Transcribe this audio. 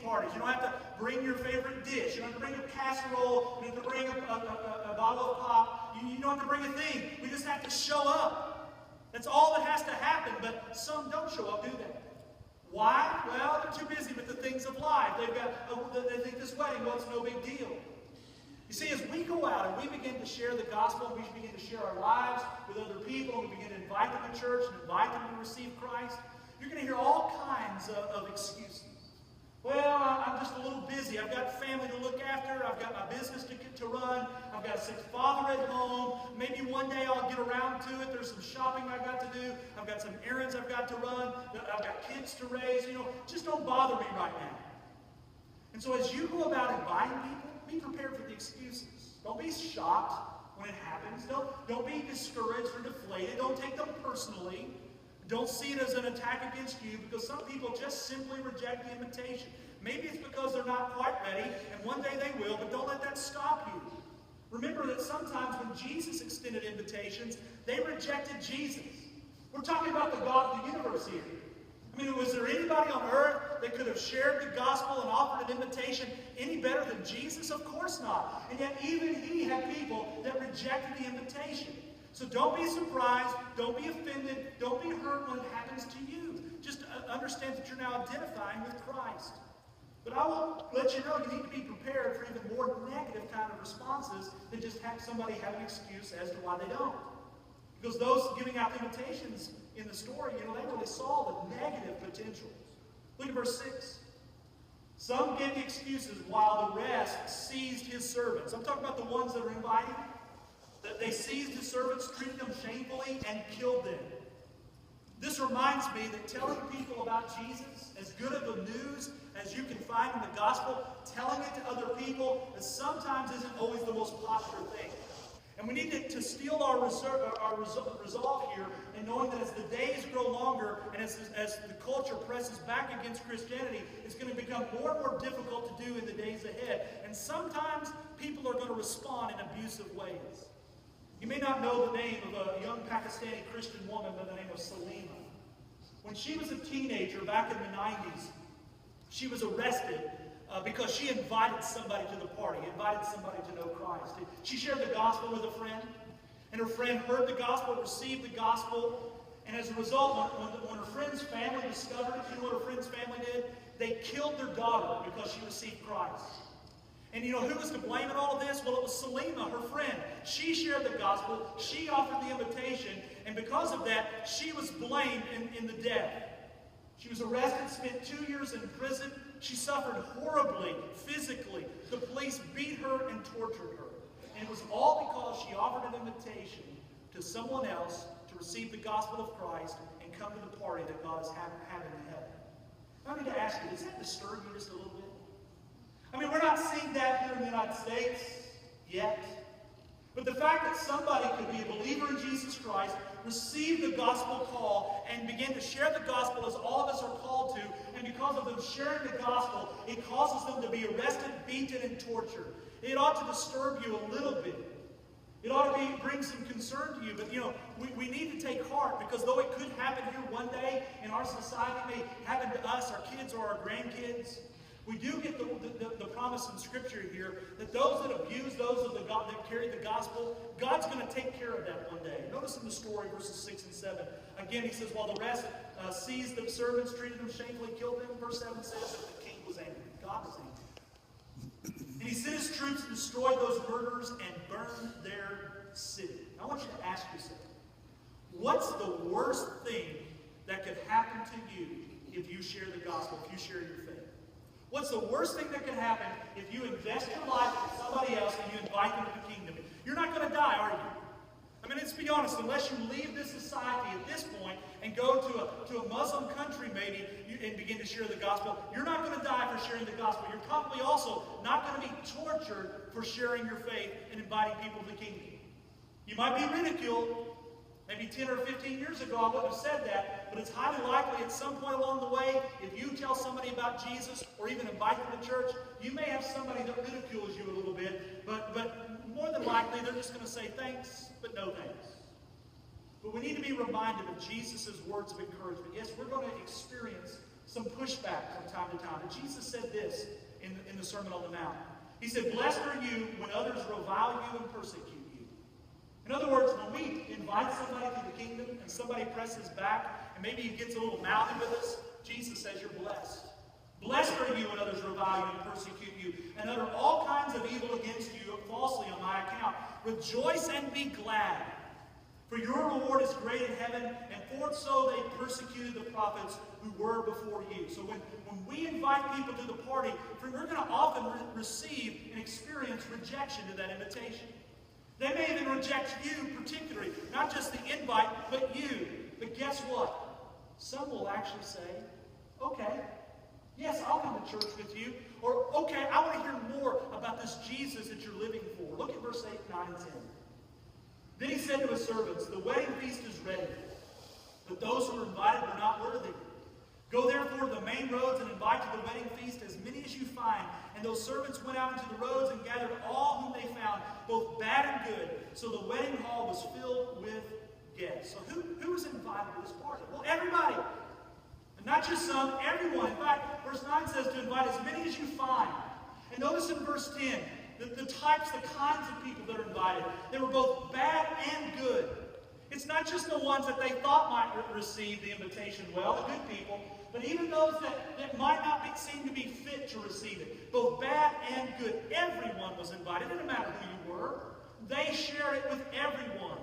parties. You don't have to bring your favorite dish. You don't have to bring a casserole. You don't have to bring a bottle of pop. You don't have to bring a thing. We just have to show up. That's all that has to happen, but some don't show up, do they? Why? Well, they're too busy with the things of life. They think this wedding, well, it's no big deal. You see, as we go out and we begin to share the gospel, we begin to share our lives with other people, and we begin to invite them to church and invite them to receive Christ, you're going to hear all kinds of excuses. Well, I'm just a little busy. I've got family to look after. I've got my business to run. I've got a sick father at home. Maybe one day I'll get around to it. There's some shopping I've got to do. I've got some errands I've got to run. I've got kids to raise. Just don't bother me right now. And so as you go about inviting people, be prepared for the excuses. Don't be shocked when it happens. Don't be discouraged or deflated. Don't take them personally. Don't see it as an attack against you, because some people just simply reject the invitation. Maybe it's because they're not quite ready, and one day they will, but don't let that stop you. Remember that sometimes when Jesus extended invitations, they rejected Jesus. We're talking about the God of the universe here. I mean, was there anybody on earth that could have shared the gospel and offered an invitation any better than Jesus? Of course not. And yet even he had people that rejected the invitation. So don't be surprised, don't be offended, don't be hurt when it happens to you. Just understand that you're now identifying with Christ. But I will let you know you need to be prepared for even more negative kind of responses than just have somebody have an excuse as to why they don't. Because those giving out invitations in the story, they really saw the negative potential. Look at verse 6. Some gave the excuses while the rest seized his servants. I'm talking about the ones that are invited. They seized his servants, treated them shamefully, and killed them. This reminds me that telling people about Jesus, as good of the news as you can find in the gospel, telling it to other people, that sometimes isn't always the most popular thing. And we need to steel our resolve here, and knowing that as the days grow longer and as the culture presses back against Christianity, it's going to become more and more difficult to do in the days ahead. And sometimes people are going to respond in abusive ways. You may not know the name of a young Pakistani Christian woman by the name of Salima. When she was a teenager back in the 90s, she was arrested because she invited somebody to the party, invited somebody to know Christ. She shared the gospel with a friend, and her friend heard the gospel, received the gospel, and as a result, when her friend's family discovered it, you know what her friend's family did? They killed their daughter because she received Christ. And who was to blame in all of this? Well, it was Salima, her friend. She shared the gospel. She offered the invitation. And because of that, she was blamed in the death. She was arrested, spent 2 years in prison. She suffered horribly, physically. The police beat her and tortured her. And it was all because she offered an invitation to someone else to receive the gospel of Christ and come to the party that God is having in heaven. I need to ask you, does that disturb you just a little bit? I mean, we're not seeing that here in the United States yet. But the fact that somebody could be a believer in Jesus Christ, receive the gospel call, and begin to share the gospel as all of us are called to, and because of them sharing the gospel, it causes them to be arrested, beaten, and tortured. It ought to disturb you a little bit. It ought to bring some concern to you. But, we need to take heart, because though it could happen here one day in our society, it may happen to us, our kids, or our grandkids, we do get the promise in Scripture here that those that abuse those of that carry the gospel, God's going to take care of that one day. Notice in the story, verses 6 and 7. Again, he says, while the rest seized the servants, treated them shamefully, killed them. Verse 7 says that the king was angry. God was angry. And he sent his troops to destroy those murderers and burn their city. I want you to ask yourself, what's the worst thing that could happen to you if you share the gospel, if you share your faith? What's the worst thing that can happen if you invest your life in somebody else and you invite them to the kingdom? You're not going to die, are you? I mean, let's be honest. Unless you leave this society at this point and go to a Muslim country maybe and begin to share the gospel, you're not going to die for sharing the gospel. You're probably also not going to be tortured for sharing your faith and inviting people to the kingdom. You might be ridiculed. Maybe 10 or 15 years ago I wouldn't have said that, but it's highly likely at some point along the way, if you tell somebody about Jesus or even invite them to church, you may have somebody that ridicules you a little bit, but more than likely they're just going to say thanks, but no thanks. But we need to be reminded of Jesus' words of encouragement. Yes, we're going to experience some pushback from time to time. And Jesus said this in the Sermon on the Mount. He said, "Blessed are you when others revile you and persecute you." In other words, when we invite somebody to the kingdom and somebody presses back and maybe he gets a little mouthy with us, Jesus says you're blessed. Blessed are you when others revile you and persecute you and utter all kinds of evil against you falsely on my account. Rejoice and be glad, for your reward is great in heaven, and for so they persecuted the prophets who were before you. So when we invite people to the party, we're going to often receive and experience rejection to that invitation. They may even reject you particularly, not just the invite, but you. But guess what? Some will actually say, okay, yes, I'll come to church with you. Or, okay, I want to hear more about this Jesus that you're living for. Look at verse 8, 9, and 10. Then he said to his servants, "The wedding feast is ready, but those who were invited were not worthy. Go therefore to the main roads and invite to the wedding feast as many as you find." And those servants went out into the roads and gathered all whom they found, both bad and good. So the wedding hall was filled with guests. So who was invited to this party? Well, everybody. And not just some, everyone. In fact, verse 9 says to invite as many as you find. And notice in verse 10, the types, the kinds of people that are invited. They were both bad and good. It's not just the ones that they thought might receive the invitation well, the good people, but even those that might not seem to be fit to receive it. Both bad and good. Everyone was invited. It didn't matter who you were. They shared it with everyone.